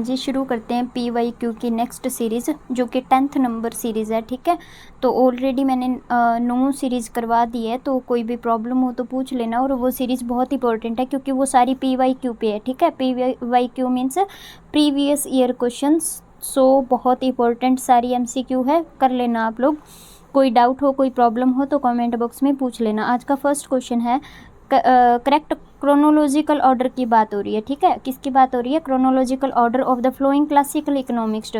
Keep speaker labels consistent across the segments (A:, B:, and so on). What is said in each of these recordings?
A: जी शुरू करते हैं PYQ की नेक्स्ट सीरीज़ जो कि 10th नंबर सीरीज़ है। ठीक है, तो ऑलरेडी मैंने 9 सीरीज़ करवा दी है, तो कोई भी प्रॉब्लम हो तो पूछ लेना। और वो सीरीज़ बहुत इंपॉर्टेंट है क्योंकि वो सारी PYQ पे है। ठीक है, PYQ means previous year questions, so बहुत इंपॉर्टेंट सारी MCQ है, कर लेना आप लोग। कोई डाउट हो, कोई प्रॉब्लम हो तो कमेंट बॉक्स में पूछ लेना। आज का फर्स्ट क्वेश्चन है, करेक्ट क्रोनोलॉजिकल ऑर्डर की बात हो रही है। ठीक है, किसकी बात हो रही है? Chronological order of the flowing classical economics.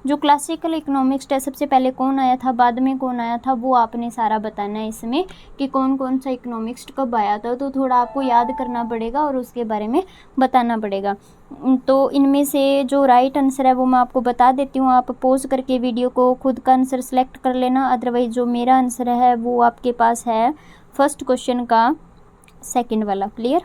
A: जो क्लासिकल इकोनॉमिक्स है, सबसे पहले कौन आया था, बाद में कौन आया था, वो आपने सारा बताना है इसमें कि कौन कौन सा इकोनॉमिक्स कब आया था। तो थोड़ा आपको याद करना पड़ेगा और उसके बारे में बताना पड़ेगा। तो इनमें से जो राइट आंसर है वो मैं आपको बता देती हूँ। आप पॉज करके वीडियो को खुद का आंसर सेलेक्ट कर लेना। अदरवाइज जो मेरा आंसर है वो आपके पास है फर्स्ट क्वेश्चन का सेकंड वाला। क्लियर?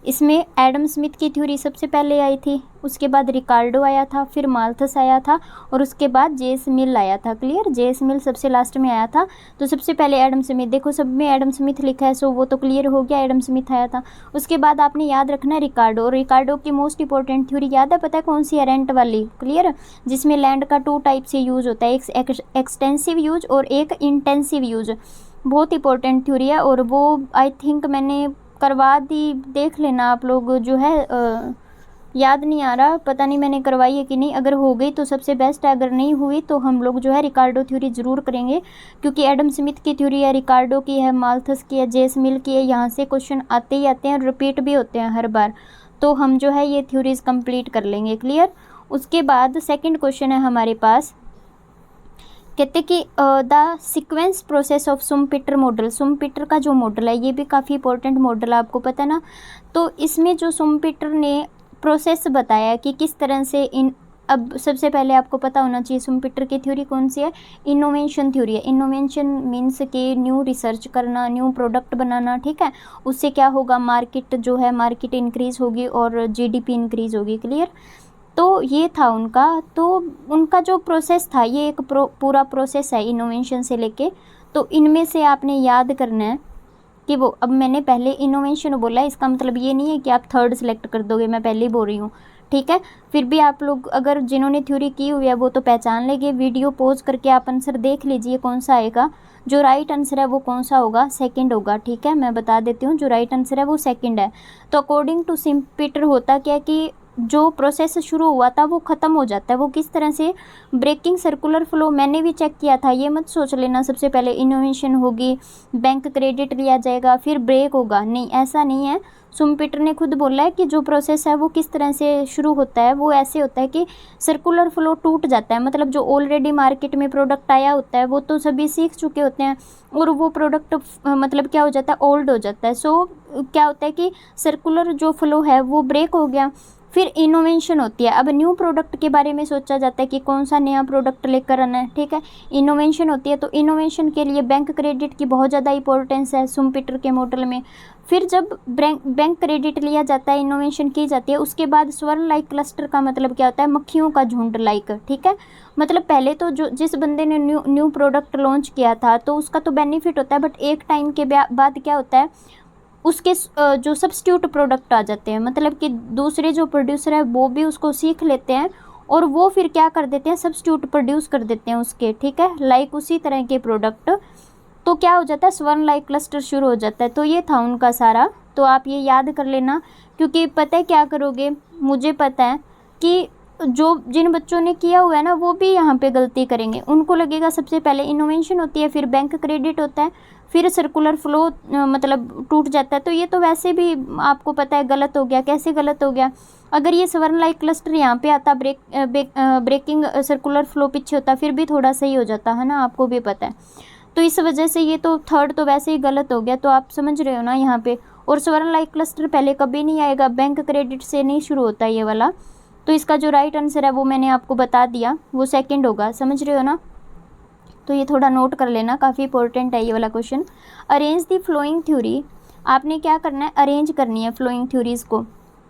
A: इसमें एडम स्मिथ की थ्योरी सबसे पहले आई थी, उसके बाद रिकार्डो आया था, फिर माल्थस आया था और उसके बाद जेस मिल आया था। क्लियर? जेस मिल सबसे लास्ट में आया था। तो सबसे पहले एडम स्मिथ, देखो सब में एडम स्मिथ लिखा है, सो वो तो क्लियर हो गया, एडम स्मिथ आया था। उसके बाद आपने याद रखना है रिकार्डो। और रिकार्डो की मोस्ट इंपॉर्टेंट थ्योरी याद है? पता है कौन सी है? रेंट वाली। क्लियर? जिसमें लैंड का 2 टाइप से यूज होता है, एक एक्सटेंसिव यूज और एक इंटेंसिव यूज। बहुत इंपॉर्टेंट थ्योरी है और वो आई थिंक मैंने करवा दी, देख लेना आप लोग। जो है याद नहीं आ रहा, पता नहीं मैंने करवाई है कि नहीं। अगर हो गई तो सबसे बेस्ट है, अगर नहीं हुई तो हम लोग जो है रिकार्डो थ्योरी ज़रूर करेंगे, क्योंकि एडम स्मिथ की थ्योरी है, रिकार्डो की है, माल्थस की है, जेस मिल की है। यहाँ से क्वेश्चन आते ही आते हैं, रिपीट भी होते हैं हर बार। तो हम जो है ये थ्योरीज कंप्लीट कर लेंगे। क्लियर? उसके बाद सेकेंड क्वेश्चन है हमारे पास, कहते कि the sequence process of Schumpeter model. Schumpeter का जो मॉडल है ये भी काफ़ी इंपॉर्टेंट मॉडल है, आपको पता है ना। तो इसमें जो सुम्पीटर ने प्रोसेस बताया कि किस तरह से अब सबसे पहले आपको पता होना चाहिए सुम्पीटर की थ्योरी कौन सी है? इनोवेशन थ्योरी है। इनोवेशन मीन्स कि न्यू रिसर्च करना, न्यू प्रोडक्ट बनाना। ठीक है, उससे क्या होगा? मार्केट जो है, मार्केट इंक्रीज होगी और GDP इंक्रीज होगी। क्लियर? तो ये था उनका। तो उनका जो प्रोसेस था ये एक पूरा प्रोसेस है इनोवेशन से लेके। तो इनमें से आपने याद करना है कि वो, अब मैंने पहले इनोवेशन बोला है, इसका मतलब ये नहीं है कि आप थर्ड सेलेक्ट कर दोगे, मैं पहले ही बोल रही हूँ। ठीक है, फिर भी आप लोग अगर जिन्होंने थ्योरी की हुई है वो तो पहचान लेंगे। वीडियो पॉज करके आप आंसर देख लीजिए कौन सा आएगा। जो राइट आंसर है वो कौन सा होगा? सेकंड होगा। ठीक है, मैं बता देती हूँ, जो राइट आंसर है वो सेकंड है। तो अकॉर्डिंग टू सुम्पीटर होता क्या कि जो प्रोसेस शुरू हुआ था वो ख़त्म हो जाता है। वो किस तरह से? Breaking circular flow. मैंने भी चेक किया था, ये मत सोच लेना सबसे पहले इनोवेशन होगी, बैंक क्रेडिट लिया जाएगा फिर ब्रेक होगा, नहीं, ऐसा नहीं है। सुम्पीटर ने खुद बोला है कि जो प्रोसेस है वो किस तरह से शुरू होता है, वो ऐसे होता है कि सर्कुलर फ्लो टूट जाता है। मतलब जो ऑलरेडी मार्केट में प्रोडक्ट आया होता है वो तो सभी सीख चुके होते हैं और वो प्रोडक्ट मतलब क्या हो जाता है? ओल्ड हो जाता है। सो क्या होता है कि सर्कुलर जो फ्लो है वो ब्रेक हो गया, फिर इनोवेशन होती है। अब न्यू प्रोडक्ट के बारे में सोचा जाता है कि कौन सा नया प्रोडक्ट लेकर आना है। ठीक है, इनोवेशन होती है। तो इनोवेशन के लिए बैंक क्रेडिट की बहुत ज़्यादा इंपॉर्टेंस है सुम्पीटर के मॉडल में। फिर जब बैंक क्रेडिट लिया जाता है, इनोवेशन की जाती है, उसके बाद स्वर्ण लाइक क्लस्टर का मतलब क्या होता है? मक्खियों का झुंड लाइक। ठीक है, मतलब पहले तो जो जिस बंदे ने न्यू प्रोडक्ट लॉन्च किया था तो उसका तो बेनिफिट होता है, बट एक टाइम के बाद क्या होता है? उसके जो सब्स्टिट्यूट प्रोडक्ट आ जाते हैं, मतलब कि दूसरे जो प्रोड्यूसर है वो भी उसको सीख लेते हैं और वो फिर क्या कर देते हैं? सब्स्टिट्यूट प्रोड्यूस कर देते हैं उसके। ठीक है, लाइक उसी तरह के प्रोडक्ट। तो क्या हो जाता है? स्वर्ण लाइक क्लस्टर शुरू हो जाता है। तो ये था उनका सारा। तो आप ये याद कर लेना, क्योंकि पता है क्या करोगे, मुझे पता है कि जो जिन बच्चों ने किया हुआ है ना वो भी यहाँ पे गलती करेंगे। उनको लगेगा सबसे पहले इनोवेशन होती है, फिर बैंक क्रेडिट होता है, फिर सर्कुलर फ्लो मतलब टूट जाता है। तो ये तो वैसे भी आपको पता है गलत हो गया। कैसे गलत हो गया? अगर ये स्वर्ण लाइक क्लस्टर यहाँ पे आता, ब्रेकिंग सर्कुलर फ्लो पीछे होता, फिर भी थोड़ा सही हो जाता है ना, आपको भी पता है। तो इस वजह से ये तो थर्ड तो वैसे ही गलत हो गया। तो आप समझ रहे हो ना यहाँ पे। और स्वर्ण लाइक क्लस्टर पहले कभी नहीं आएगा, बैंक क्रेडिट से नहीं शुरू होता ये वाला। तो इसका जो राइट आंसर है वो मैंने आपको बता दिया, वो सेकंड होगा। समझ रहे हो ना? तो ये थोड़ा नोट कर लेना, काफ़ी इंपॉर्टेंट है ये वाला question. Arrange the following theory. आपने क्या करना है? अरेंज करनी है फ्लोइंग थ्योरीज़ को।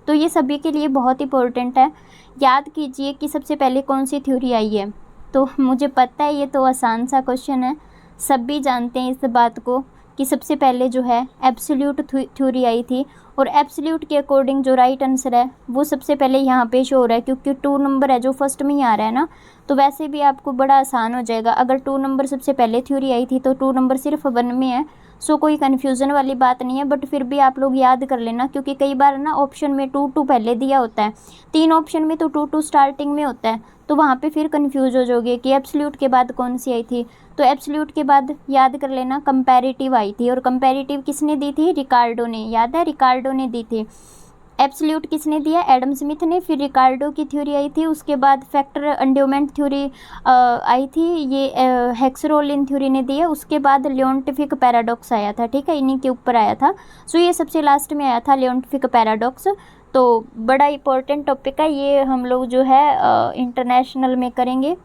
A: तो ये सभी के लिए बहुत इंपॉर्टेंट है। याद कीजिए कि सबसे पहले कौन सी थ्योरी आई है। तो मुझे पता है ये तो आसान सा क्वेश्चन है, सभी जानते हैं इस बात को कि सबसे पहले जो है एब्सोल्यूट थ्योरी आई थी, और एब्सोल्यूट के अकॉर्डिंग जो राइट आंसर है वो सबसे पहले यहाँ पे शो हो रहा है, क्योंकि 2 नंबर है जो फर्स्ट में ही आ रहा है ना, तो वैसे भी आपको बड़ा आसान हो जाएगा। अगर 2 नंबर सबसे पहले थ्योरी आई थी तो 2 नंबर सिर्फ 1 में है, सो कोई कन्फ्यूज़न वाली बात नहीं है। बट फिर भी आप लोग याद कर लेना, क्योंकि कई बार ना ऑप्शन में 2 पहले दिया होता है, 3 ऑप्शन में तो 2 स्टार्टिंग में होता है, तो वहाँ पे फिर कन्फ्यूज हो जाओगे कि एब्सोल्यूट के बाद कौन सी आई थी। तो एब्सोल्यूट के बाद याद कर लेना कंपैरेटिव आई थी, और कंपैरेटिव किसने दी थी? रिकार्डो ने, याद है रिकार्डो ने दी थी। एब्सोल्यूट किसने दिया? एडम स्मिथ ने। फिर रिकार्डो की थ्योरी आई थी, उसके बाद फैक्टर एंडोमेंट थ्योरी आई थी, ये हेक्सरोलिन थ्योरी ने दी है। उसके बाद लियोन्टिफिक पैराडॉक्स आया था, ठीक है, इन्हीं के ऊपर आया था। सो ये सबसे लास्ट में आया था लियोन्टिफिक पैराडॉक्स। तो बड़ा इंपॉर्टेंट टॉपिक है ये, हम लोग जो है इंटरनेशनल में करेंगे,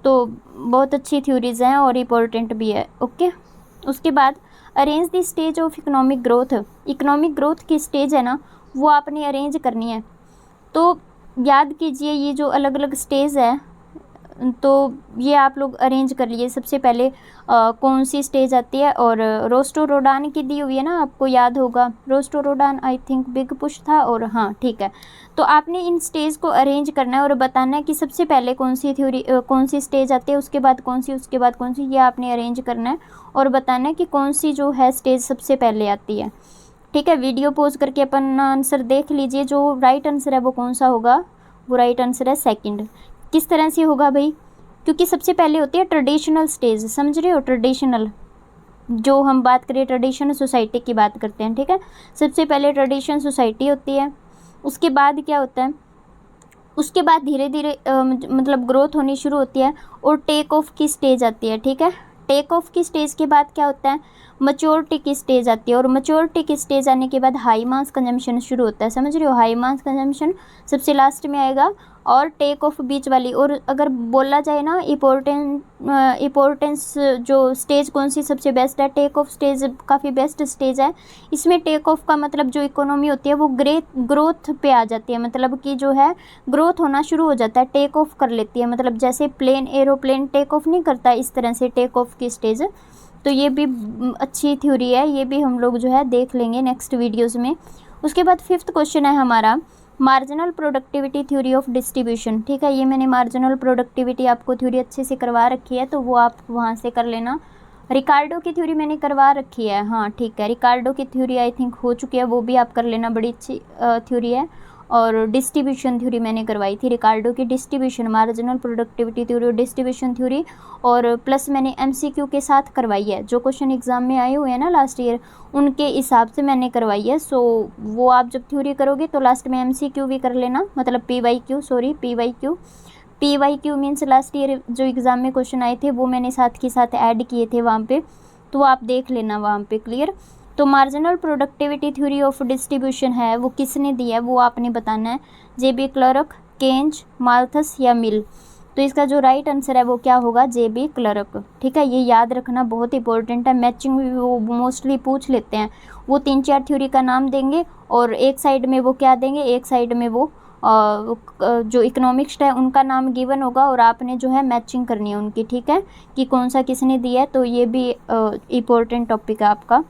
A: तो बहुत अच्छी थ्योरीज हैं और इम्पोर्टेंट भी है। ओके, उसके बाद arrange the stage of economic growth. Economic growth की स्टेज है ना, वो आपने अरेंज करनी है। तो याद कीजिए ये जो अलग अलग स्टेज है, तो ये आप लोग अरेंज कर लिए। सबसे पहले कौन सी स्टेज आती है, और रोस्टोरोडान की दी हुई है ना, आपको याद होगा रोस्टोरोडान, आई थिंक बिग पुश था, और हाँ ठीक है। तो आपने इन स्टेज को अरेंज करना है और बताना है कि सबसे पहले कौन सी थ्योरी कौन सी स्टेज आती है, उसके बाद कौन सी, उसके बाद कौन सी, ये आपने अरेंज करना है और बताना है कि कौन सी जो है स्टेज सबसे पहले आती है। ठीक है, वीडियो पॉज करके अपन आंसर देख लीजिए। जो राइट आंसर है वो कौन सा होगा? वो राइट आंसर है सेकंड। किस तरह से होगा भाई? क्योंकि सबसे पहले होती है ट्रेडिशनल स्टेज, समझ रहे हो? ट्रेडिशनल, जो हम बात करें ट्रेडिशनल सोसाइटी की बात करते हैं, ठीक है। सबसे पहले ट्रेडिशनल सोसाइटी होती है, उसके बाद क्या होता है, उसके बाद धीरे धीरे मतलब ग्रोथ होनी शुरू होती है और टेक ऑफ की स्टेज आती है, ठीक है। टेक ऑफ की स्टेज के बाद क्या होता है? मैच्योरिटी की स्टेज आती है, और मैच्योरिटी की स्टेज आने के बाद हाई मास कंजम्पशन शुरू होता है, समझ रहे हो? हाई मास कंजम्पशन सबसे लास्ट में आएगा, और टेक ऑफ बीच वाली। और अगर बोला जाए ना इम्पोर्टेंस जो स्टेज कौन सी सबसे बेस्ट है, टेक ऑफ स्टेज काफ़ी बेस्ट स्टेज है। इसमें टेक ऑफ का मतलब जो इकोनॉमी होती है वो ग्रोथ पे आ जाती है, मतलब कि जो है ग्रोथ होना शुरू हो जाता है, टेक ऑफ कर लेती है, मतलब जैसे प्लेन एरोप्लेन टेक ऑफ नहीं करता, इस तरह से टेक ऑफ की स्टेज। तो ये भी अच्छी थ्योरी है, ये भी हम लोग जो है देख लेंगे नेक्स्ट वीडियोज़ में। उसके बाद 5th क्वेश्चन है हमारा marginal productivity theory of distribution, ठीक है। ये मैंने मार्जिनल प्रोडक्टिविटी आपको थ्योरी अच्छे से करवा रखी है, तो वो आप वहाँ से कर लेना। रिकार्डो की थ्योरी मैंने करवा रखी है, हाँ ठीक है, रिकार्डो की थ्योरी आई थिंक हो चुकी है, वो भी आप कर लेना, बड़ी अच्छी थ्योरी है। और डिस्ट्रीब्यूशन थ्योरी मैंने करवाई थी, रिकार्डो की डिस्ट्रीब्यूशन, मार्जिनल प्रोडक्टिविटी थ्योरी और डिस्ट्रीब्यूशन थ्योरी, और प्लस मैंने एमसीक्यू के साथ करवाई है, जो क्वेश्चन एग्जाम में आए हुए हैं ना लास्ट ईयर, उनके हिसाब से मैंने करवाई है। सो वो आप जब थ्योरी करोगे तो लास्ट में एमसीक्यू भी कर लेना, मतलब पीवाईक्यू मीन्स लास्ट ईयर जो एग्ज़ाम में क्वेश्चन आए थे वो मैंने साथ के साथ ऐड किए थे वहाँ पे, तो आप देख लेना वहाँ पे, क्लियर। तो marginal productivity theory of distribution है वो किसने दी है, वो आपने बताना है, जेबी क्लर्क, केंज, माल्थस या मिल। तो इसका जो राइट आंसर है वो क्या होगा? जेबी क्लर्क, ठीक है। ये याद रखना बहुत इंपॉर्टेंट है, मैचिंग भी वो मोस्टली पूछ लेते हैं। वो 3-4 थ्योरी का नाम देंगे और एक साइड में वो क्या देंगे, एक साइड में वो जो इकोनॉमिक्स है उनका नाम गिवन होगा, और आपने जो है मैचिंग करनी है उनकी, ठीक है, कि कौन सा किसने दिया है। तो ये भी इम्पोर्टेंट टॉपिक है आपका।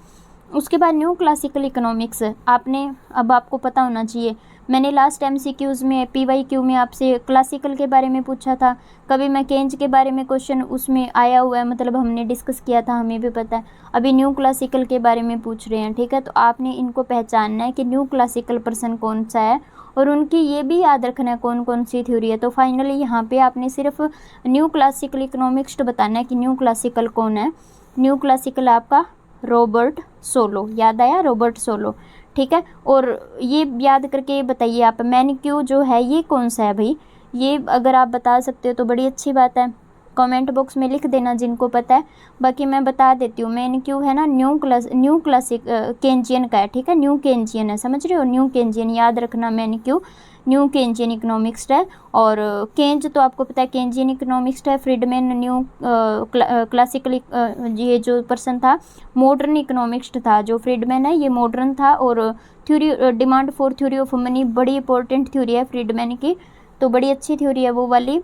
A: उसके बाद न्यू क्लासिकल इकोनॉमिक्स, आपने अब आपको पता होना चाहिए। मैंने लास्ट एमसीक्यूज़ में पीवाईक्यू में आपसे क्लासिकल के बारे में पूछा था, कभी मैं केंज के बारे में क्वेश्चन उसमें आया हुआ है, मतलब हमने डिस्कस किया था, हमें भी पता है। अभी न्यू क्लासिकल के बारे में पूछ रहे हैं, ठीक है। तो आपने इनको पहचानना है कि न्यू क्लासिकल पर्सन कौन सा है, और उनकी ये भी याद रखना है कौन कौन सी थ्योरी है। तो फाइनली यहाँ पे आपने सिर्फ न्यू क्लासिकल इकोनॉमिक्स बताना है कि न्यू क्लासिकल कौन है। न्यू क्लासिकल आपका रॉबर्ट सोलो, याद आया? रॉबर्ट सोलो, ठीक है। और ये याद करके बताइए आप, मैनिक्यू जो है ये कौन सा है भाई? ये अगर आप बता सकते हो तो बड़ी अच्छी बात है, कमेंट बॉक्स में लिख देना जिनको पता है। बाकी मैं बता देती हूँ, मैनिक्यू है ना न्यू क्लासिक केंजियन का है, ठीक है, न्यू केंजियन है, समझ रहे हो? न्यू केंजियन याद रखना, मैनिक्यू न्यू केंजियन इकोनॉमिक्स है। और केंज तो आपको पता है केंजियन इकोनॉमिक्स है। फ्रीडमैन न्यू क्लासिकल, ये जो पर्सन था मॉडर्न इकोनॉमिक्स था, जो फ्रीडमैन है ये मॉडर्न था। और theory demand for theory of money बड़ी इंपॉर्टेंट थ्योरी है फ्रीडमैन की, तो बड़ी अच्छी थ्योरी है वो वाली।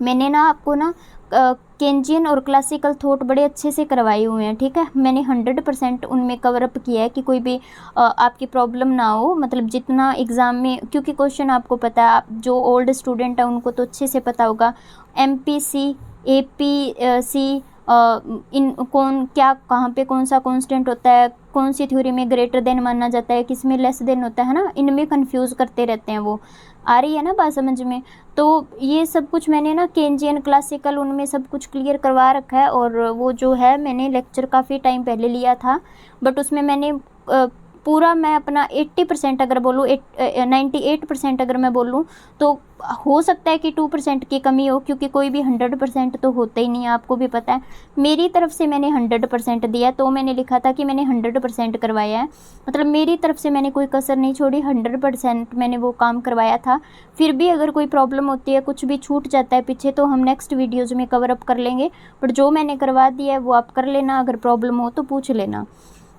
A: मैंने ना आपको ना केंजियन और क्लासिकल थॉट बड़े अच्छे से करवाए हुए हैं, ठीक है। मैंने 100% उनमें कवर अप किया है कि कोई भी आपकी प्रॉब्लम ना हो, मतलब जितना एग्ज़ाम में, क्योंकि क्वेश्चन आपको पता है, आप जो ओल्ड स्टूडेंट है उनको तो अच्छे से पता होगा। MPC, APC इन कौन क्या कहाँ पे कौन सा कांस्टेंट होता है, कौन सी थ्योरी में ग्रेटर देन माना जाता है, किस में लेस देन होता है ना, इनमें कंफ्यूज करते रहते हैं। वो आ रही है ना बात समझ में। तो ये सब कुछ मैंने ना केंजियन क्लासिकल उनमें सब कुछ क्लियर करवा रखा है। और वो जो है मैंने लेक्चर काफ़ी टाइम पहले लिया था, बट उसमें मैंने पूरा मैं अपना 80% अगर बोलूँ 98% अगर मैं बोलूँ तो हो सकता है कि 2% की कमी हो, क्योंकि कोई भी 100% तो होता ही नहीं है, आपको भी पता है। मेरी तरफ से मैंने 100% दिया, तो मैंने लिखा था कि मैंने 100% करवाया है, मतलब मेरी तरफ से मैंने कोई कसर नहीं छोड़ी, 100% मैंने वो काम करवाया था। फिर भी अगर कोई प्रॉब्लम होती है, कुछ भी छूट जाता है पीछे, तो हम नेक्स्ट वीडियोज़ में कवर अप कर लेंगे, बट जो मैंने करवा दिया है वो आप कर लेना, अगर प्रॉब्लम हो तो पूछ लेना।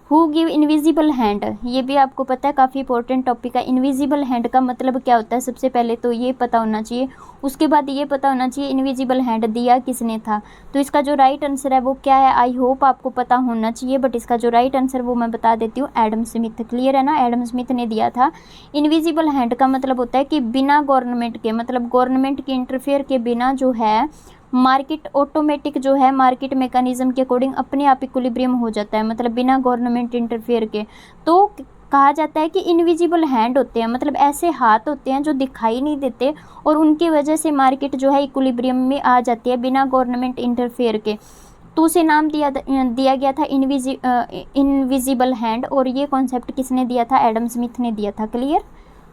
A: हु गिव इनविजिबल हैंड, ये भी आपको पता है, काफ़ी इंपॉर्टेंट टॉपिक है। इनविजिबल हैंड का मतलब क्या होता है, सबसे पहले तो ये पता होना चाहिए। उसके बाद ये पता होना चाहिए इनविजिबल हैंड दिया किसने था। तो इसका जो राइट आंसर है वो क्या है, आई होप आपको पता होना चाहिए, बट इसका जो राइट आंसर वो मैं बता देती हूँ, एडम स्मिथ। क्लियर है ना, एडम स्मिथ ने दिया था। इनविजिबल हैंड का मतलब होता है कि बिना गवर्नमेंट के, मतलब गवर्नमेंट के इंटरफेयर के बिना जो है मार्केट ऑटोमेटिक जो है मार्केट मैकेनिज्म के अकॉर्डिंग अपने आप इक्विलिब्रियम हो जाता है, मतलब बिना गवर्नमेंट इंटरफेयर के। तो कहा जाता है कि इनविजिबल हैंड होते हैं, मतलब ऐसे हाथ होते हैं जो दिखाई नहीं देते, और उनकी वजह से मार्केट जो है इक्विलिब्रियम में आ जाती है बिना गवर्नमेंट इंटरफेयर के। तो उसे नाम दिया गया था इनविजिबल हैंड, और ये कॉन्सेप्ट किसने दिया था, एडम स्मिथ ने दिया था। क्लियर।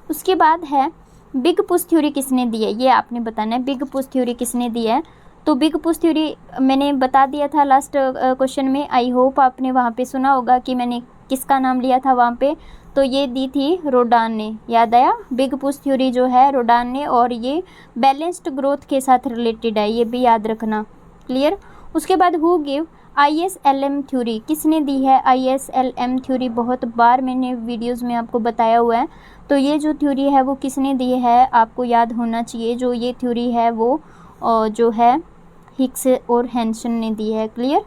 A: उसके बाद है बिग पुश थ्योरी किसने दी है, ये आपने बताना है, बिग पुश थ्योरी किसने दी है। तो बिग पुश थ्योरी मैंने बता दिया था लास्ट क्वेश्चन में, आई होप आपने वहाँ पे सुना होगा कि मैंने किसका नाम लिया था वहाँ पे। तो ये दी थी रोडान ने, याद आया। बिग पुश थ्योरी जो है रोडान ने, और ये बैलेंस्ड ग्रोथ के साथ रिलेटेड है, ये भी याद रखना। क्लियर। उसके बाद हु गिव ISLM थ्योरी, किसने दी है ISLM थ्योरी, बहुत बार मैंने वीडियोज़ में आपको बताया हुआ है। तो ये जो थ्योरी है वो किसने दी है, आपको याद होना चाहिए। जो ये थ्योरी है वो जो है हिक्स और हैंसन ने दी है। क्लियर।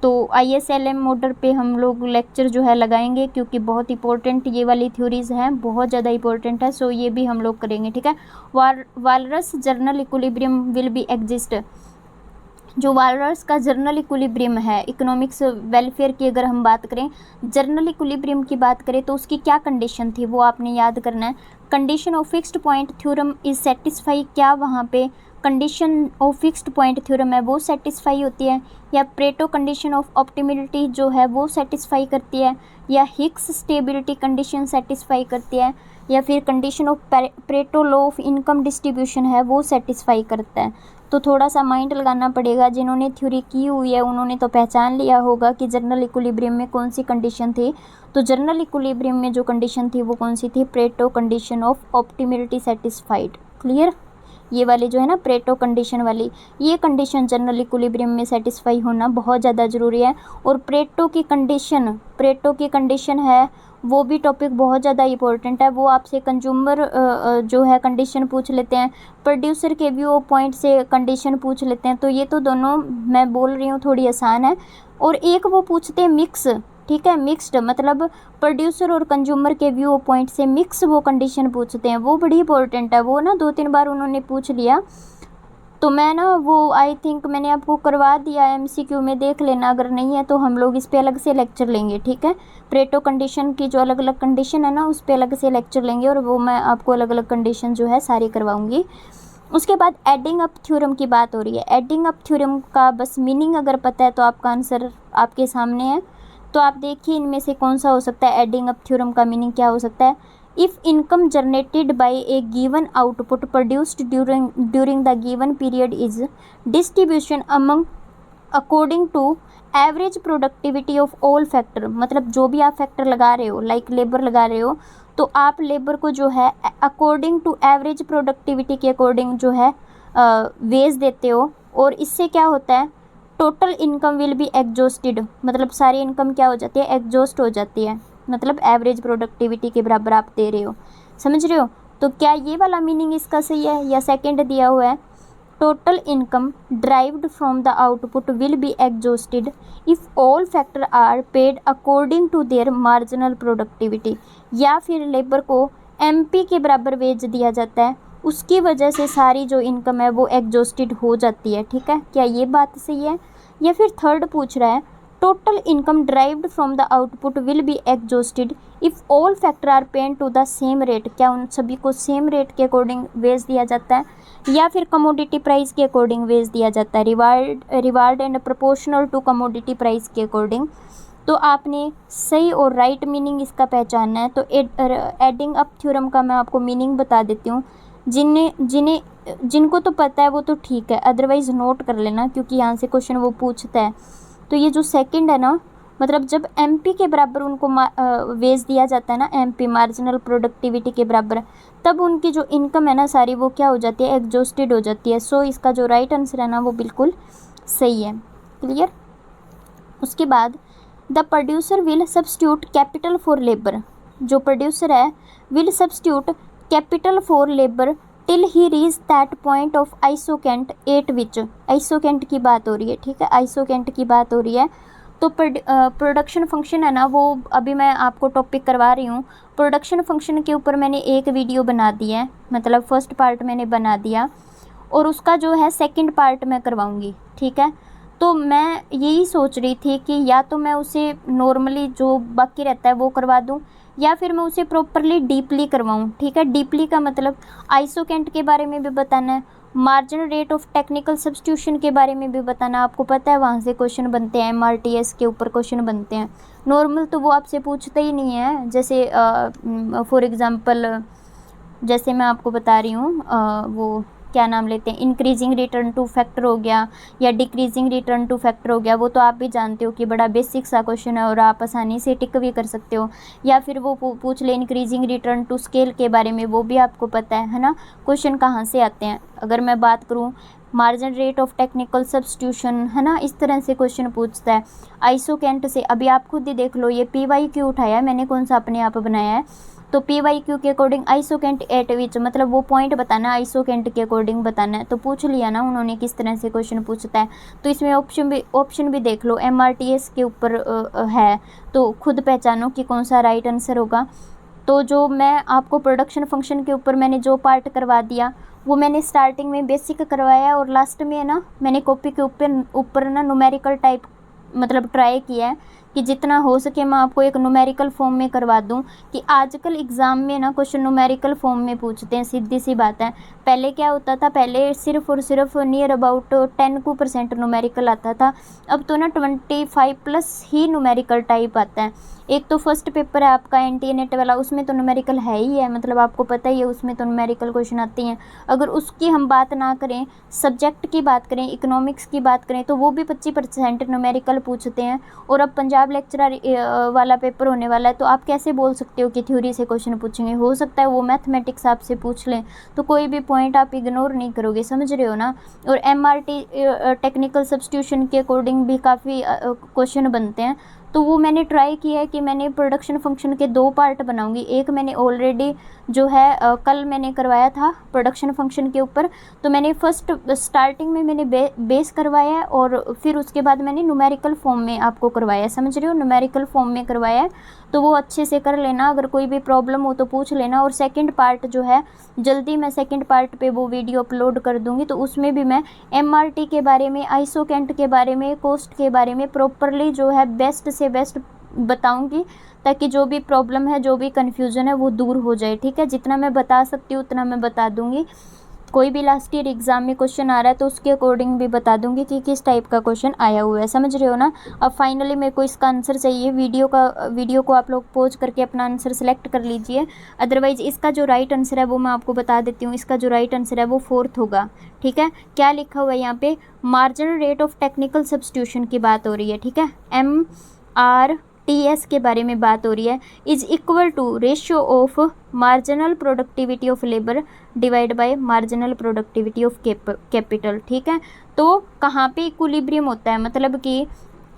A: तो ISLM मॉडल पे हम लोग लेक्चर जो है लगाएंगे, क्योंकि बहुत इंपॉर्टेंट ये वाली थ्योरीज़ हैं, बहुत ज़्यादा इंपॉर्टेंट है। सो ये भी हम लोग करेंगे, ठीक है। Walrus journal equilibrium will be exist, जो वालरस का जर्नल इक्विलिब्रियम है, इकोनॉमिक्स वेलफेयर की अगर हम बात करें, जर्नल इक्विलिब्रियम की बात करें, तो उसकी क्या कंडीशन थी वो आपने याद करना है। Condition of fixed point theorem is satisfy, क्या वहाँ पे condition of fixed point theorem है वो सेटिस्फाई होती है, या प्रेटो कंडीशन ऑफ ऑप्टिमिलिटी जो है वो सेटिस्फाई करती है, या हिक्स स्टेबिलिटी कंडीशन सेटिस्फाई करती है, या फिर condition of Pareto law of income distribution है वो सेटिस्फाई करता है। तो थोड़ा सा माइंड लगाना पड़ेगा, जिन्होंने थ्योरी की हुई है उन्होंने तो पहचान लिया होगा कि जर्नल इक्विलिब्रियम में कौन सी कंडीशन थी। तो जर्नल इक्विलिब्रियम में जो कंडीशन थी वो कौन सी थी, Preto condition of ऑप्टिमिलिटी satisfied. Clear. ये वाली जो है ना प्रेटो कंडीशन वाली, ये कंडीशन जनरल इक्विलिब्रियम में सेटिस्फाई होना बहुत ज़्यादा ज़रूरी है। और प्रेटो की कंडीशन है वो भी टॉपिक बहुत ज़्यादा इंपॉर्टेंट है। वो आपसे कंज्यूमर जो है कंडीशन पूछ लेते हैं, प्रोड्यूसर के व्यू पॉइंट से कंडीशन पूछ लेते हैं। तो ये तो दोनों मैं बोल रही हूँ थोड़ी आसान है। और एक वो पूछते हैं मिक्स, ठीक है, मिक्स्ड, मतलब प्रोड्यूसर और कंज्यूमर के व्यू पॉइंट से मिक्स वो कंडीशन पूछते हैं, वो बड़ी इंपॉर्टेंट है। वो ना 2-3 बार उन्होंने पूछ लिया, तो मैं ना वो आई थिंक मैंने आपको करवा दिया है, MCQ में देख लेना, अगर नहीं है तो हम लोग इस पे अलग से लेक्चर लेंगे, ठीक है। प्रेटो कंडीशन की जो अलग अलग कंडीशन है ना उस पे अलग से लेक्चर लेंगे, और वो मैं आपको अलग अलग कंडीशन जो है सारी करवाऊँगी। उसके बाद एडिंग अप थ्योरम की बात हो रही है। एडिंग अप थ्योरम का बस मीनिंग अगर पता है तो आपका आंसर आपके सामने है। तो आप देखिए इनमें से कौन सा हो सकता है, एडिंग अप थ्योरम का मीनिंग क्या हो सकता है। If income generated by a given output produced during the given period is distribution among according to average productivity of all factor, मतलब जो भी आप फैक्टर लगा रहे हो, लाइक लेबर लगा रहे हो, तो आप लेबर को जो है अकॉर्डिंग टू एवरेज प्रोडक्टिविटी के अकॉर्डिंग जो है वेज देते हो। और इससे क्या होता है, total income will be exhausted, मतलब सारी इनकम क्या हो जाती है, एग्जॉस्ट हो जाती है, मतलब एवरेज प्रोडक्टिविटी के बराबर आप दे रहे हो। समझ रहे हो। तो क्या ये वाला मीनिंग इसका सही है, या सेकंड दिया हुआ है total income derived from the output will be exhausted if all factor are paid according to their marginal productivity। या फिर लेबर को MP के बराबर वेज दिया जाता है, उसकी वजह से सारी जो इनकम है वो एग्जॉस्टेड हो जाती है। ठीक है, क्या ये बात सही है? या फिर थर्ड पूछ रहा है total income derived from the output will be exhausted if all factor are paid to the same rate. क्या उन सभी को सेम रेट के अकॉर्डिंग वेज दिया जाता है? या फिर कमोडिटी प्राइस के अकॉर्डिंग वेज दिया जाता है, reward and proportional to commodity price के अकॉर्डिंग। तो आपने सही और राइट मीनिंग इसका पहचानना है। तो एडिंग अप थ्योरम का मैं आपको मीनिंग बता देती हूँ। जिनको तो पता है वो तो ठीक है, अदरवाइज़ नोट कर लेना क्योंकि यहाँ से क्वेश्चन वो पूछता है। तो ये जो सेकंड है ना, मतलब जब MP के बराबर उनको वेज दिया जाता है ना, MP मार्जिनल प्रोडक्टिविटी के बराबर, तब उनकी जो इनकम है ना सारी वो क्या हो जाती है? एग्जॉस्टेड हो जाती है। सो इसका जो राइट आंसर है ना वो बिल्कुल सही है। क्लियर? उसके बाद the producer will substitute capital for labour. जो प्रोड्यूसर है will substitute capital for labour till he reach that point of isocost 8 which. Isocost की बात हो रही है। ठीक है, आइसोकेंट की बात हो रही है। तो प्रोडक्शन फंक्शन है ना, वो अभी मैं आपको टॉपिक करवा रही हूँ। प्रोडक्शन फंक्शन के ऊपर मैंने एक वीडियो बना दी है, मतलब फर्स्ट पार्ट मैंने बना दिया और उसका जो है सेकंड पार्ट मैं करवाऊँगी। ठीक है, तो मैं यही सोच रही थी कि या तो मैं उसे नॉर्मली जो बाकी रहता है वो करवा दूँ या फिर मैं उसे प्रॉपरली डीपली करवाऊँ। ठीक है, डीपली का मतलब आइसोकेंट के बारे में भी बताना है, marginal rate of technical substitution के बारे में भी बताना। आपको पता है वहाँ से क्वेश्चन बनते हैं, MRTS के ऊपर क्वेश्चन बनते हैं। नॉर्मल तो वो आपसे पूछते ही नहीं है। जैसे फॉर एग्ज़ाम्पल जैसे मैं आपको बता रही हूँ, वो क्या नाम लेते हैं, इंक्रीजिंग रिटर्न टू फैक्टर हो गया या डिक्रीजिंग रिटर्न टू फैक्टर हो गया, वो तो आप भी जानते हो कि बड़ा बेसिक सा क्वेश्चन है और आप आसानी से टिक भी कर सकते हो। या फिर वो पूछ ले इंक्रीजिंग रिटर्न टू स्केल के बारे में, वो भी आपको पता है ना क्वेश्चन कहाँ से आते हैं। अगर मैं बात करूँ margin rate of technical substitution, है ना, इस तरह से क्वेश्चन पूछता है। आइसोकेंट से अभी आप खुद ही देख लो, ये PYQ उठाया है मैंने, कौन सा अपने आप बनाया है। तो PYQ के अकॉर्डिंग आइसोकेंट 8 विच, मतलब वो पॉइंट बताना, आइसोकेंट के अकॉर्डिंग बताना है। तो पूछ लिया ना उन्होंने किस तरह से क्वेश्चन पूछता है। तो इसमें ऑप्शन भी देख लो, MRTS के ऊपर है, तो खुद पहचानो कि कौन सा राइट आंसर होगा। तो जो मैं आपको प्रोडक्शन फंक्शन के ऊपर मैंने जो पार्ट करवा दिया वो मैंने स्टार्टिंग में बेसिक करवाया और लास्ट में है ना मैंने कॉपी के ऊपर ना न्यूमेरिकल टाइप मतलब ट्राई किया है कि जितना हो सके मैं आपको एक न्यूमेरिकल फॉर्म में करवा दूं, कि आजकल एग्ज़ाम में ना क्वेश्चन न्यूमेरिकल फॉर्म में पूछते हैं, सीधी सी बात है। पहले क्या होता था, पहले सिर्फ और सिर्फ नियर अबाउट 10% न्यूमेरिकल आता था, अब तो ना 25+ ही न्यूमेरिकल टाइप आता है। एक तो फर्स्ट पेपर है आपका NT-NET वाला, उसमें तो न्यूमेरिकल है ही है, मतलब आपको पता ही है उसमें तो न्यूमेरिकल क्वेश्चन आते हैं। अगर उसकी हम बात ना करें, सब्जेक्ट की बात करें, इकोनॉमिक्स की बात करें, तो वो भी 25% न्यूमेरिकल पूछते हैं। और अब पंजाब लेक्चरर वाला पेपर होने वाला है, तो आप कैसे बोल सकते हो कि थ्योरी से क्वेश्चन पूछेंगे? हो सकता है वो मैथमेटिक्स आपसे पूछ लें, तो कोई भी पॉइंट आप इग्नोर नहीं करोगे, समझ रहे हो ना। और MRT टेक्निकल सब्स्टिट्यूशन के अकॉर्डिंग भी काफ़ी क्वेश्चन बनते हैं। तो वो मैंने ट्राई किया है कि मैंने प्रोडक्शन फंक्शन के 2 पार्ट बनाऊंगी। एक मैंने ऑलरेडी जो है कल मैंने करवाया था प्रोडक्शन फंक्शन के ऊपर, तो मैंने फर्स्ट स्टार्टिंग में मैंने बेस करवाया है और फिर उसके बाद मैंने न्यूमेरिकल फॉर्म में आपको करवाया है, समझ रहे हो, न्यूमेरिकल फॉर्म में करवाया है। तो वो अच्छे से कर लेना, अगर कोई भी प्रॉब्लम हो तो पूछ लेना। और सेकंड पार्ट जो है जल्दी मैं सेकंड पार्ट पे वो वीडियो अपलोड कर दूंगी, तो उसमें भी मैं MRT के बारे में, आइसोकेंट के बारे में, कॉस्ट के बारे में प्रॉपरली जो है बेस्ट से बेस्ट बताऊंगी, ताकि जो भी प्रॉब्लम है, जो भी कन्फ्यूज़न है वो दूर हो जाए। ठीक है, जितना मैं बता सकती हूँ उतना मैं बता दूंगी। कोई भी लास्ट ईयर एग्ज़ाम में क्वेश्चन आ रहा है तो उसके अकॉर्डिंग भी बता दूंगी कि किस टाइप का क्वेश्चन आया हुआ है, समझ रहे हो ना। अब फाइनली मेरे को इसका आंसर चाहिए। वीडियो को आप लोग पॉज करके अपना आंसर सेलेक्ट कर लीजिए, अदरवाइज़ इसका जो राइट आंसर है वो मैं आपको बता देती हूँ। इसका जो राइट आंसर है वो 4th होगा। ठीक है, क्या लिखा हुआ है यहाँ पे, marginal rate of technical substitution की बात हो रही है। ठीक है, MRTS के बारे में बात हो रही है, is equal to ratio of marginal productivity of labour divide by marginal productivity of capital. ठीक है, तो कहाँ पे इक्विलिब्रियम होता है, मतलब कि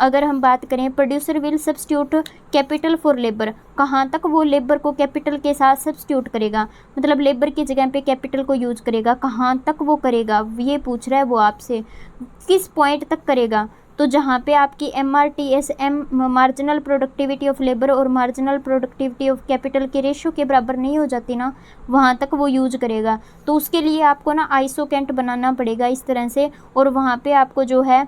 A: अगर हम बात करें producer will substitute capital for labour, कहाँ तक वो लेबर को कैपिटल के साथ सब्स्टिट्यूट करेगा, मतलब लेबर की जगह पे कैपिटल को यूज करेगा, कहाँ तक वो करेगा ये पूछ रहा है वो आपसे, किस पॉइंट तक करेगा। तो जहाँ पे आपकी MRTSM marginal productivity of labour और मार्जिनल प्रोडक्टिविटी ऑफ कैपिटल के रेशियो के बराबर नहीं हो जाती ना, वहाँ तक वो यूज करेगा। तो उसके लिए आपको ना आइसोकेंट बनाना पड़ेगा इस तरह से, और वहाँ पे आपको जो है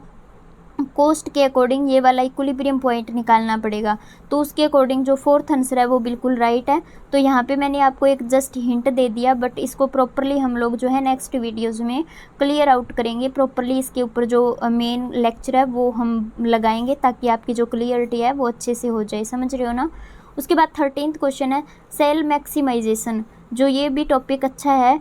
A: कोस्ट के अकॉर्डिंग ये वाला इक्विलिब्रियम पॉइंट निकालना पड़ेगा। तो उसके अकॉर्डिंग जो फोर्थ आंसर है वो बिल्कुल राइट है। तो यहाँ पे मैंने आपको एक जस्ट हिंट दे दिया, बट इसको प्रॉपरली हम लोग जो है नेक्स्ट वीडियोज़ में क्लियर आउट करेंगे। प्रॉपरली इसके ऊपर जो मेन लेक्चर है वो हम लगाएंगे, ताकि आपकी जो क्लियरिटी है वो अच्छे से हो जाए, समझ रहे हो ना। उसके बाद 13th क्वेश्चन है सेल मैक्सिमाइजेशन, जो ये भी टॉपिक अच्छा है,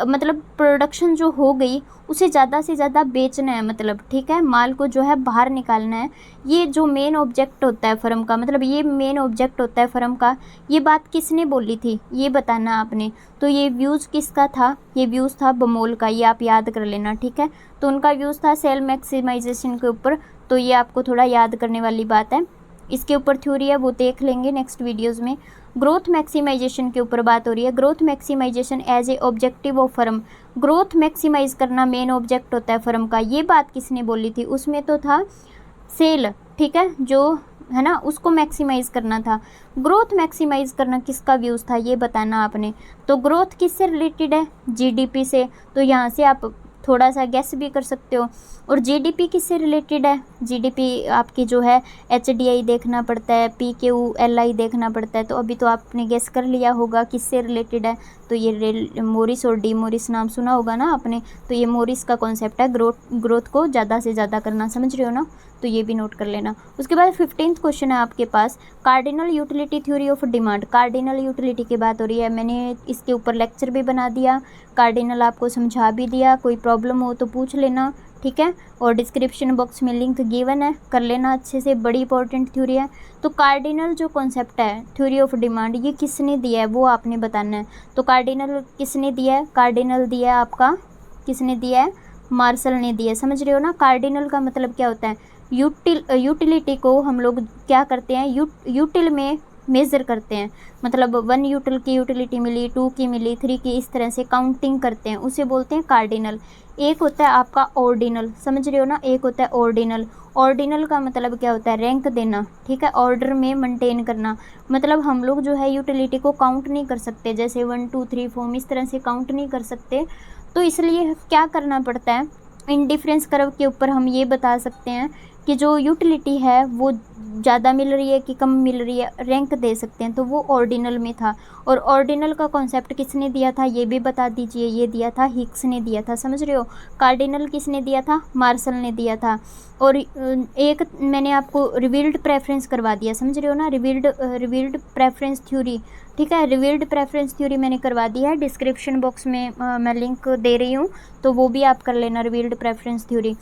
A: मतलब प्रोडक्शन जो हो गई उसे ज़्यादा से ज़्यादा बेचना है, मतलब ठीक है, माल को जो है बाहर निकालना है। ये जो मेन ऑब्जेक्ट होता है फर्म का, मतलब ये मेन ऑब्जेक्ट होता है फर्म का। ये बात किसने बोली थी ये बताना आपने। तो ये व्यूज़ किसका था, ये व्यूज़ था बमोल का, ये आप याद कर लेना, ठीक है। तो उनका व्यूज़ था सेल मैक्सिमाइजेशन के ऊपर, तो ये आपको थोड़ा याद करने वाली बात है। इसके ऊपर थ्योरी है वो देख लेंगे नेक्स्ट वीडियोज़ में। ग्रोथ मैक्सिमाइजेशन के ऊपर बात हो रही है। Growth maximisation as a objective of firm, growth maximise करना मेन ऑब्जेक्ट होता है फर्म का। ये बात किसने बोली थी, उसमें तो था सेल, ठीक है, जो है ना उसको मैक्सिमाइज करना था। ग्रोथ मैक्सिमाइज करना किसका व्यूज़ था ये बताना आपने। तो ग्रोथ किससे रिलेटेड है, जीडीपी से। तो यहाँ से आप थोड़ा सा गैस भी कर सकते हो। और जीडीपी किससे रिलेटेड है, जीडीपी आपकी जो है एचडीआई देखना पड़ता है, पीक्यूएलआई देखना पड़ता है। तो अभी तो आपने गैस कर लिया होगा किससे रिलेटेड है। तो ये मोरिस और डी मोरिस नाम सुना होगा ना आपने। तो ये मोरिस का कॉन्सेप्ट है ग्रोथ को ज़्यादा से ज़्यादा करना, समझ रहे हो ना। तो ये भी नोट कर लेना। उसके बाद 15th क्वेश्चन है आपके पास cardinal utility theory of demand. Cardinal utility की बात हो रही है, मैंने इसके ऊपर लेक्चर भी बना दिया, कार्डिनल आपको समझा भी दिया। कोई प्रॉब्लम हो तो पूछ लेना, ठीक है। और डिस्क्रिप्शन बॉक्स में लिंक गिवन है, कर लेना अच्छे से, बड़ी इंपॉर्टेंट थ्योरी है। तो कार्डिनल जो कॉन्सेप्ट है थ्योरी ऑफ डिमांड, ये किसने दिया है वो आपने बताना है। तो कार्डिनल किसने दिया है, कार्डिनल दिया है आपका, किसने दिया है, मार्शल ने दिया है, समझ रहे हो ना। कार्डिनल का मतलब क्या होता है, यूटिलिटी को हम लोग क्या करते हैं, यूटिल में मेज़र करते हैं। मतलब 1 यूटिल की यूटिलिटी मिली, 2 की मिली, 3 की, इस तरह से काउंटिंग करते हैं, उसे बोलते हैं कार्डिनल। एक होता है आपका ऑर्डिनल, समझ रहे हो ना, एक होता है ऑर्डिनल। ऑर्डिनल का मतलब क्या होता है, रैंक देना, ठीक है, ऑर्डर में मेंटेन करना। मतलब हम लोग जो है यूटिलिटी को काउंट नहीं कर सकते, जैसे 1 2 3 4 इस तरह से काउंट नहीं कर सकते। तो इसलिए क्या करना पड़ता है, इंडिफरेंस कर्व के ऊपर हम ये बता सकते हैं कि जो यूटिलिटी है वो ज़्यादा मिल रही है कि कम मिल रही है, रैंक दे सकते हैं। तो वो ऑर्डिनल में था। और ऑर्डिनल का कॉन्सेप्ट किसने दिया था ये भी बता दीजिए, ये दिया था हिक्स ने दिया था, समझ रहे हो। कार्डिनल किसने दिया था, मार्शल ने दिया था। और एक मैंने आपको रिवील्ड प्रेफरेंस करवा दिया, समझ रहे हो ना, रिवील्ड प्रेफरेंस थ्योरी, ठीक है, रिवील्ड प्रेफरेंस थ्योरी मैंने करवा दी है। डिस्क्रिप्शन बॉक्स में मैं लिंक दे रही हूँ, तो वो भी आप कर लेना, रिवील्ड प्रेफरेंस थ्योरी।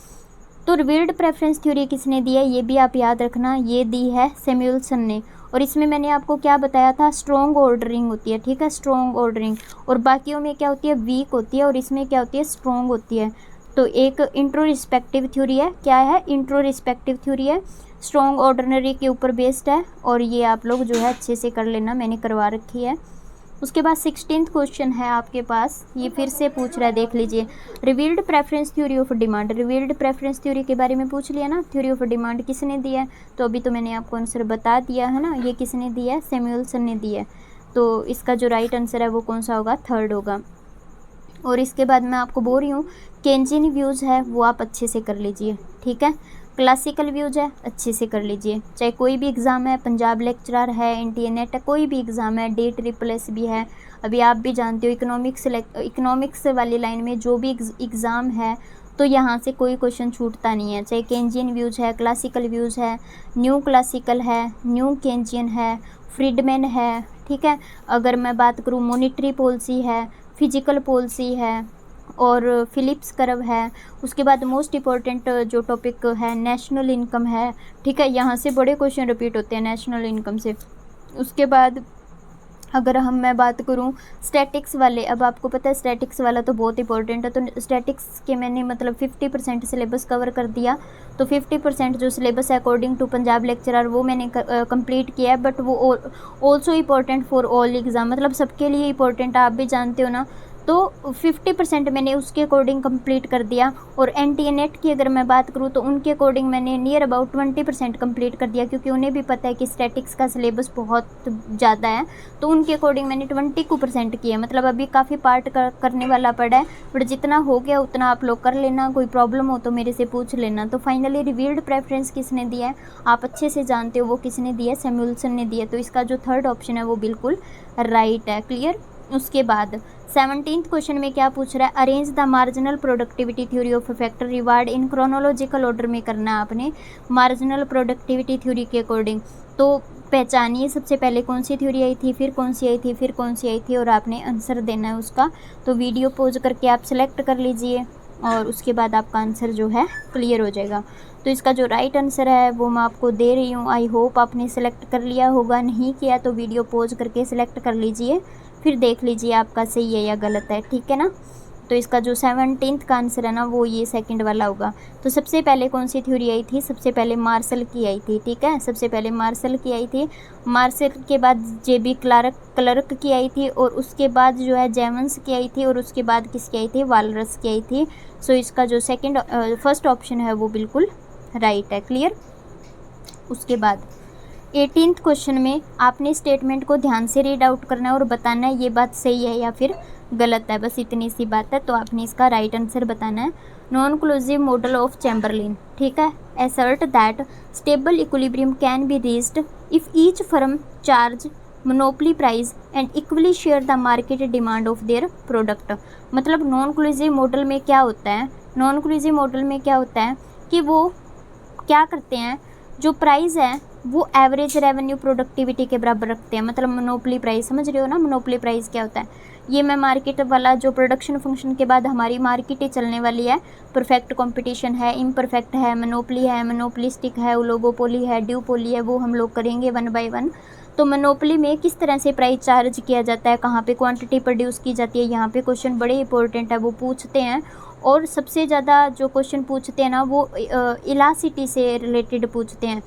A: तो रिवील्ड प्रेफरेंस थ्योरी किसने दी है ये भी आप याद रखना, ये दी है सैमुअल्सन ने। और इसमें मैंने आपको क्या बताया था, स्ट्रॉन्ग ऑर्डरिंग होती है, ठीक है, स्ट्रॉन्ग ऑर्डरिंग। और बाकियों में क्या होती है, वीक होती है, और इसमें क्या होती है, स्ट्रॉन्ग होती है। तो एक इंट्रोस्पेक्टिव थ्योरी है, क्या है, इंट्रोस्पेक्टिव थ्योरी है, स्ट्रॉन्ग ऑर्डिनरी के ऊपर बेस्ड है। और ये आप लोग जो है अच्छे से कर लेना, मैंने करवा रखी है। उसके बाद 16th क्वेश्चन है आपके पास, ये फिर से पूछ रहा है, देख लीजिए। Revealed preference theory of demand, revealed preference theory के बारे में पूछ लिया ना, थ्योरी ऑफ डिमांड किसने दिया है। तो अभी तो मैंने आपको आंसर बता दिया है ना, ये किसने दिया है, सैमुअल्सन ने दिया है। तो इसका जो राइट आंसर है वो कौन सा होगा, थर्ड होगा। और इसके बाद मैं आपको बोल रही हूँ केंजिन व्यूज़ है वो आप अच्छे से कर लीजिए, ठीक है। क्लासिकल व्यूज है अच्छे से कर लीजिए, चाहे कोई भी एग्ज़ाम है, पंजाब लेक्चरर है, NTA नेट है, कोई भी एग्ज़ाम है, DSSS भी है। अभी आप भी जानते हो इकोनॉमिक्स वाली लाइन में जो भी एग्ज़ाम है, तो यहाँ से कोई क्वेश्चन छूटता नहीं है। चाहे केंजियन व्यूज है, क्लासिकल व्यूज है, न्यू क्लासिकल है, न्यू केंजियन है, फ्रीडमैन है, ठीक है। अगर मैं बात करूँ मॉनेटरी पॉलिसी है, फिजिकल पॉलिसी है, और फिलिप्स कर्व है। उसके बाद मोस्ट इम्पॉर्टेंट जो टॉपिक है नेशनल इनकम है, ठीक है, यहाँ से बड़े क्वेश्चन रिपीट होते हैं नेशनल इनकम से। उसके बाद अगर मैं बात करूं स्टैटिक्स वाले, अब आपको पता है स्टैटिक्स वाला तो बहुत इंपॉर्टेंट है, तो स्टैटिक्स के मैंने मतलब 50% सिलेबस कवर कर दिया। तो 50% जो सिलेबस है अकॉर्डिंग टू पंजाब लेक्चरर वो मैंने कंप्लीट किया है, बट वो also important for all exam, मतलब सबके लिए इम्पोर्टेंट है, आप भी जानते हो ना। तो 50% मैंने उसके अकॉर्डिंग कंप्लीट कर दिया। और एनटीए नेट की अगर मैं बात करूँ तो उनके अकॉर्डिंग मैंने नियर अबाउट 20% कंप्लीट कर दिया, क्योंकि उन्हें भी पता है कि स्टैटिक्स का सिलेबस बहुत ज़्यादा है। तो उनके अकॉर्डिंग मैंने 22% किया, मतलब अभी काफ़ी पार्ट करने वाला पड़ा है, बट जितना हो गया उतना आप लोग कर लेना। कोई प्रॉब्लम हो तो मेरे से पूछ लेना। तो फाइनली रिवील्ड प्रेफरेंस किसने दिया है, आप अच्छे से जानते हो वो किसने दिया है, सैमुअल्सन ने दिया। तो इसका जो थर्ड ऑप्शन है वो बिल्कुल राइट है। क्लियर। उसके बाद 17th क्वेश्चन में क्या पूछ रहा है, arrange the marginal productivity theory of factor reward in chronological order में करना है आपने, मार्जिनल प्रोडक्टिविटी थ्योरी के अकॉर्डिंग। तो पहचानिए सबसे पहले कौन सी थ्योरी आई थी, फिर कौन सी आई थी, फिर कौन सी आई थी, और आपने आंसर देना है उसका। तो वीडियो पॉज करके आप सेलेक्ट कर लीजिए और उसके बाद आपका आंसर जो है क्लियर हो जाएगा। तो इसका जो राइट आंसर है वो मैं आपको दे रही हूँ। आई होप आपने सेलेक्ट कर लिया होगा, नहीं किया तो वीडियो पॉज करके सेलेक्ट कर लीजिए, फिर देख लीजिए आपका सही है या गलत है, ठीक है ना। तो इसका जो 17th का आंसर है ना वो ये सेकंड वाला होगा। तो सबसे पहले कौन सी थ्योरी आई थी, सबसे पहले मार्शल की आई थी, ठीक है, सबसे पहले मार्शल की आई थी। मार्शल के बाद जेबी क्लर्क की आई थी, और उसके बाद जो है जेमन्स की आई थी, और उसके बाद किसकी आई थी, वालरस की आई थी। सो इसका जो फर्स्ट ऑप्शन है वो बिल्कुल राइट है। क्लियर। उसके बाद 18th क्वेश्चन में आपने स्टेटमेंट को ध्यान से रीड आउट करना है और बताना है ये बात सही है या फिर गलत है, बस इतनी सी बात है। तो आपने इसका राइट आंसर बताना है। नॉन क्लूसिव मॉडल ऑफ चैम्बरलिन, ठीक है, assert that stable equilibrium can be reached if each firm charge monopoly price and equally share the market demand of their product. मतलब नॉन क्लूसिव मॉडल में क्या होता है, नॉन क्लूसिव मॉडल में क्या होता है कि वो क्या करते हैं, जो प्राइस है वो एवरेज रेवेन्यू प्रोडक्टिविटी के बराबर रखते हैं। मतलब मोनोपोली प्राइस, समझ रहे हो ना, मोनोपोली प्राइस क्या होता है। ये मैं मार्केट वाला जो प्रोडक्शन फंक्शन के बाद हमारी मार्केट ही चलने वाली है, परफेक्ट कंपटीशन है, इम्परफेक्ट है, मोनोपोली है, मोनोपोलिस्टिक है, ओलिगोपोली है, ड्यूपोली है, वो हम लोग करेंगे 1 बाय 1। तो मोनोपोली में किस तरह से प्राइस चार्ज किया जाता है, कहाँ पे क्वांटिटी प्रोड्यूस की जाती है, यहाँ पे क्वेश्चन बड़े इंपॉर्टेंट है, वो पूछते हैं। और सबसे ज़्यादा जो क्वेश्चन पूछते हैं ना वो इलास्टिसिटी से रिलेटेड पूछते हैं।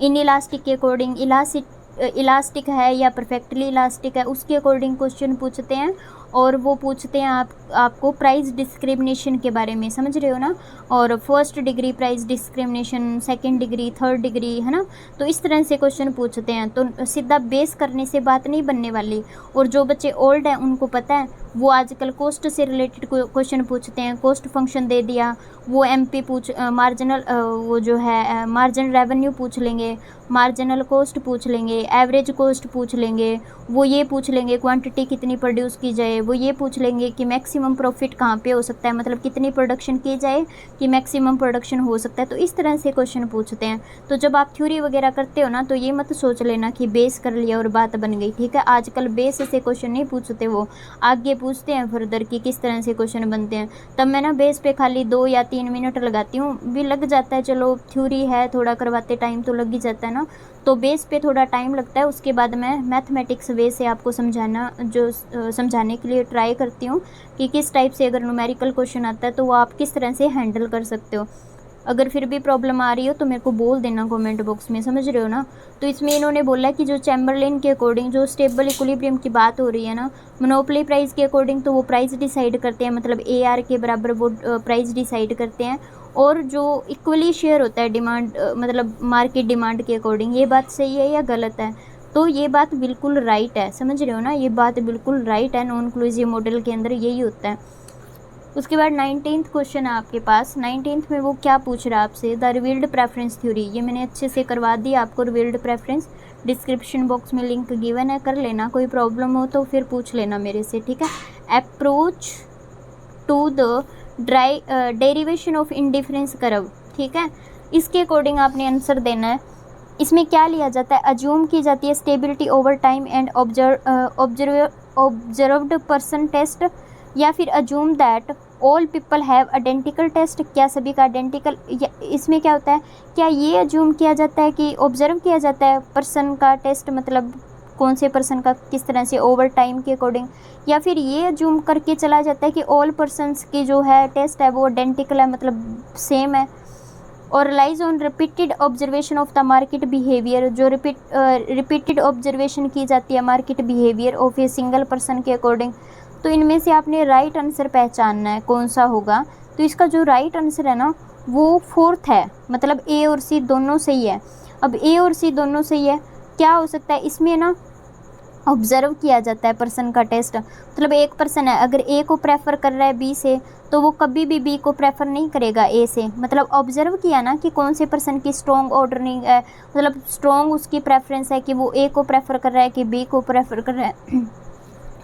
A: इन इलास्टिक के अकॉर्डिंग इलास्टिक है या परफेक्टली इलास्टिक है, उसके अकॉर्डिंग क्वेश्चन पूछते हैं। और वो पूछते हैं आपको प्राइस डिस्क्रिमिनेशन के बारे में, समझ रहे हो ना। और first degree price discrimination, second degree, third degree, है ना। तो इस तरह से क्वेश्चन पूछते हैं। तो सीधा बेस करने से बात नहीं बनने वाली। और जो बच्चे ओल्ड हैं उनको पता है, वो आजकल कॉस्ट से रिलेटेड क्वेश्चन पूछते हैं। कॉस्ट फंक्शन दे दिया, वो एमपी मार्जिनल वो जो है मार्जिनल रेवेन्यू पूछ लेंगे, मार्जिनल कॉस्ट पूछ लेंगे, एवरेज कॉस्ट पूछ लेंगे, वो ये पूछ लेंगे क्वांटिटी कितनी प्रोड्यूस की जाए, वो ये पूछ लेंगे कि मैक्सिमम प्रॉफिट कहाँ पे हो सकता है, मतलब कितनी प्रोडक्शन की जाए कि मैक्सिमम प्रोडक्शन हो सकता है। तो इस तरह से क्वेश्चन पूछते हैं। तो जब आप थ्योरी वगैरह करते हो ना तो ये मत सोच लेना कि बेस कर लिया और बात बन गई, ठीक है। आजकल बेस से क्वेश्चन नहीं पूछते, वो आगे पूछते हैं फर्दर कि किस तरह से क्वेश्चन बनते हैं। तब मैं ना बेस पे खाली 2 या 3 मिनट लगाती हूँ, भी लग जाता है, चलो थ्योरी है थोड़ा करवाते टाइम तो लग ही जाता है ना। तो बेस पे थोड़ा टाइम लगता है, उसके बाद मैं मैथमेटिक्स वे से आपको समझाने के लिए ट्राई करती हूँ कि किस टाइप से अगर न्यूमेरिकल क्वेश्चन आता है तो वो आप किस तरह से हैंडल कर सकते हो। अगर फिर भी प्रॉब्लम आ रही हो तो मेरे को बोल देना कमेंट बॉक्स में, समझ रहे हो ना। तो इसमें इन्होंने बोला कि जो चैम्बरलिन के अकॉर्डिंग जो स्टेबल इक्विलिब्रियम की बात हो रही है ना, मोनोपोली प्राइस के अकॉर्डिंग तो वो प्राइस डिसाइड करते हैं, मतलब AR के बराबर वो प्राइस डिसाइड करते हैं। और जो इक्वली शेयर होता है डिमांड मतलब मार्केट डिमांड के अकॉर्डिंग, ये बात सही है या गलत है। तो ये बात बिल्कुल राइट है, समझ रहे हो ना, ये बात बिल्कुल राइट है। नॉन क्लूसिव मॉडल के अंदर यही होता है। उसके बाद 19th क्वेश्चन है आपके पास। 19th में वो क्या पूछ रहा है आपसे, द रिवील्ड प्रेफरेंस थ्योरी। ये मैंने अच्छे से करवा दी आपको, रिवील्ड प्रेफरेंस डिस्क्रिप्शन बॉक्स में लिंक गिवन है, कर लेना। कोई प्रॉब्लम हो तो फिर पूछ लेना मेरे से, ठीक है। Approach to the derivation of indifference curve, ठीक है, इसके अकॉर्डिंग आपने आंसर देना है। इसमें क्या लिया जाता है, अज्यूम की जाती है stability over time and observed person taste, या फिर assume that all people have identical taste, क्या सभी का आइडेंटिकल। इसमें क्या होता है, क्या ये अज्यूम किया जाता है कि ऑब्जर्व किया जाता है पर्सन का टेस्ट, मतलब कौन से पर्सन का किस तरह से ओवर टाइम के अकॉर्डिंग, या फिर ये अज्यूम करके चला जाता है कि ऑल पर्सन्स की जो है टेस्ट है वो आइडेंटिकल है, मतलब सेम है। और relies on repeated observation of the market behaviour, जो रिपीटेड ऑब्जर्वेशन की जाती है market behaviour of a single person के अकॉर्डिंग। तो इनमें से आपने राइट आंसर पहचानना है कौन सा होगा। तो इसका जो राइट आंसर है ना वो फोर्थ है, मतलब ए और सी दोनों सही है। अब ए और सी दोनों सही है, क्या हो सकता है इसमें ना, ऑब्ज़र्व किया जाता है पर्सन का टेस्ट, मतलब एक पर्सन है अगर ए को प्रेफर कर रहा है बी से तो वो कभी भी बी को प्रेफर नहीं करेगा ए से, मतलब ऑब्ज़र्व किया ना कि कौन से पर्सन की स्ट्रॉन्ग ऑर्डरिंग है, मतलब स्ट्रॉन्ग उसकी प्रेफरेंस है कि वो ए को प्रेफर कर रहा है कि बी को प्रेफर कर रहा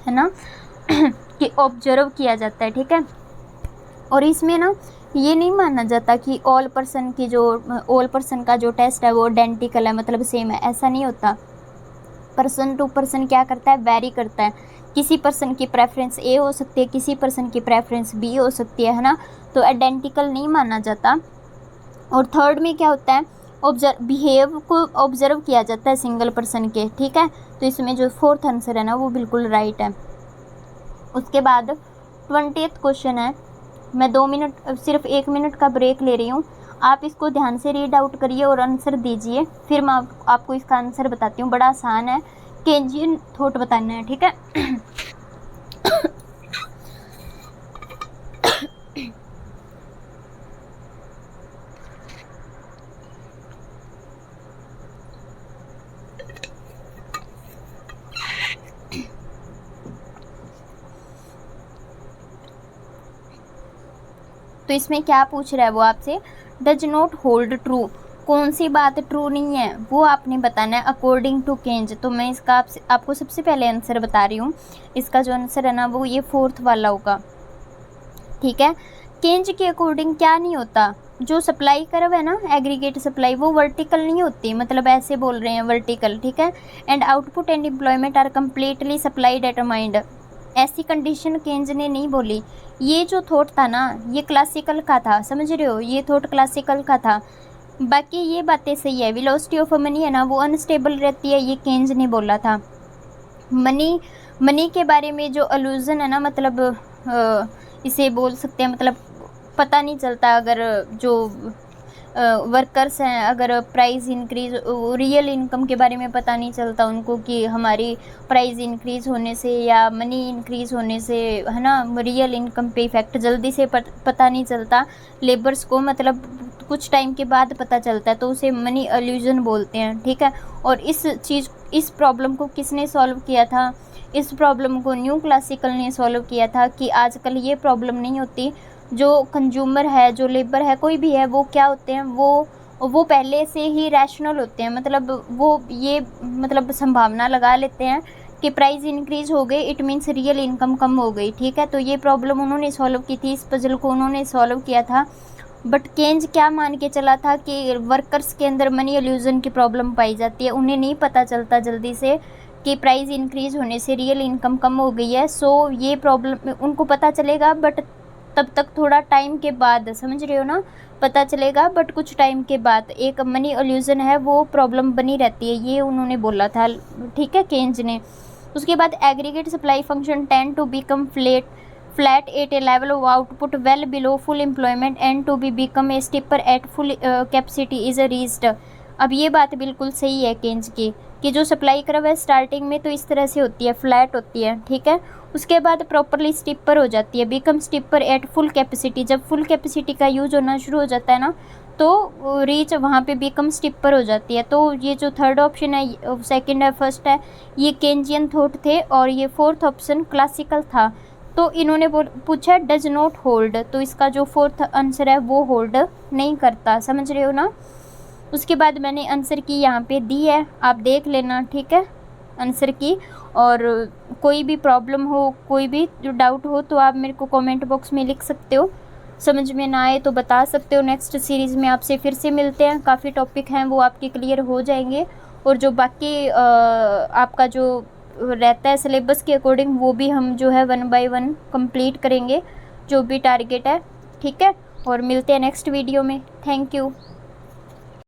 A: है ना कि ऑब्जर्व किया जाता है, ठीक है। और इसमें ना ये नहीं माना जाता कि ऑल पर्सन का जो टेस्ट है वो आइडेंटिकल है, मतलब सेम है, ऐसा नहीं होता। पर्सन टू पर्सन क्या करता है, वेरी करता है। किसी पर्सन की प्रेफरेंस ए हो सकती है, किसी पर्सन की प्रेफरेंस बी हो सकती है ना, तो आइडेंटिकल नहीं माना जाता। और थर्ड में क्या होता है, बिहेव को ऑब्जर्व किया जाता है सिंगल पर्सन के, ठीक है। तो इसमें जो फोर्थ आंसर है ना वो बिल्कुल राइट है। उसके बाद 20th क्वेश्चन है, मैं 2 मिनट सिर्फ 1 मिनट का ब्रेक ले रही हूँ, आप इसको ध्यान से रीड आउट करिए और आंसर दीजिए, फिर मैं आपको इसका आंसर बताती हूँ। बड़ा आसान है, केंजियन थॉट बताना है, ठीक है। तो इसमें क्या पूछ रहा है वो आपसे, डज नॉट होल्ड ट्रू, कौन सी बात ट्रू नहीं है वो आपने बताना है अकॉर्डिंग टू केंज। तो मैं इसका आपको सबसे पहले आंसर बता रही हूँ। इसका जो आंसर है ना वो ये फोर्थ वाला होगा, ठीक है। केंज के अकॉर्डिंग क्या नहीं होता, जो सप्लाई कर्व है ना एग्रीगेट सप्लाई वो वर्टिकल नहीं होती, मतलब ऐसे बोल रहे हैं वर्टिकल, ठीक है। And output and employment are completely supply determined, ऐसी कंडीशन केंज ने नहीं बोली। ये जो थॉट था ना ये क्लासिकल का था, समझ रहे हो, ये थॉट क्लासिकल का था। बाकी ये बातें सही है, वेलोसिटी ऑफ मनी है ना वो अनस्टेबल रहती है, ये केंज ने बोला था। मनी के बारे में जो अलूजन है ना, मतलब इसे बोल सकते हैं, मतलब पता नहीं चलता अगर जो वर्कर्स हैं अगर प्राइस इंक्रीज, रियल इनकम के बारे में पता नहीं चलता उनको कि हमारी प्राइस इंक्रीज होने से या मनी इंक्रीज होने से है ना रियल इनकम पे इफेक्ट जल्दी से पता नहीं चलता लेबर्स को, मतलब कुछ टाइम के बाद पता चलता है, तो उसे मनी इल्यूजन बोलते हैं, ठीक है। और इस प्रॉब्लम को किसने सॉल्व किया था, इस प्रॉब्लम को न्यू क्लासिकल ने सॉल्व किया था कि आजकल ये प्रॉब्लम नहीं होती। जो कंज्यूमर है, जो लेबर है, कोई भी है, वो क्या होते हैं, वो पहले से ही रैशनल होते हैं, मतलब वो ये मतलब संभावना लगा लेते हैं कि प्राइस इंक्रीज हो गई इट मीन्स रियल इनकम कम हो गई, ठीक है। तो ये प्रॉब्लम उन्होंने सॉल्व की थी, इस पजल को उन्होंने सॉल्व किया था। बट केंज क्या मान के चला था कि वर्कर्स के अंदर मनी इल्यूजन की प्रॉब्लम पाई जाती है, उन्हें नहीं पता चलता जल्दी से कि प्राइस इंक्रीज होने से रियल इनकम कम हो गई है। सो ये प्रॉब्लम उनको पता चलेगा बट तब तक थोड़ा टाइम के बाद, समझ रहे हो ना, पता चलेगा बट कुछ टाइम के बाद एक मनी इल्यूजन है वो प्रॉब्लम बनी रहती है, ये उन्होंने बोला था, ठीक है, केंज ने। उसके बाद aggregate supply function tend to become flat at a level of output well below full employment and to be become a steeper at full capacity is reached. अब ये बात बिल्कुल सही है केंज की कि जो सप्लाई कर्व है स्टार्टिंग में तो इस तरह से होती है, फ्लैट होती है, ठीक है। उसके बाद प्रॉपरली स्टिपर हो जाती है, become stripper at full capacity, जब फुल कैपेसिटी का यूज होना शुरू हो जाता है ना तो रीच वहाँ पे बिकम स्टिपर हो जाती है। तो ये जो थर्ड ऑप्शन है, सेकंड है, फर्स्ट है, ये केंजियन थॉट थे और ये फोर्थ ऑप्शन क्लासिकल था। तो इन्होंने पूछा डज नॉट होल्ड, तो इसका जो फोर्थ आंसर है वो होल्ड नहीं करता, समझ रहे हो ना। उसके बाद मैंने आंसर की यहाँ पे दी है, आप देख लेना, ठीक है, आंसर की। और कोई भी प्रॉब्लम हो, कोई भी डाउट हो तो आप मेरे को कमेंट बॉक्स में लिख सकते हो, समझ में ना आए तो बता सकते हो। नेक्स्ट सीरीज़ में आपसे फिर से मिलते हैं, काफ़ी टॉपिक हैं वो आपके क्लियर हो जाएंगे और जो बाकी आपका जो रहता है सिलेबस के अकॉर्डिंग वो भी हम जो है 1 बाय 1 कंप्लीट करेंगे, जो भी टारगेट है, ठीक है। और मिलते हैं नेक्स्ट वीडियो में, थैंक यू।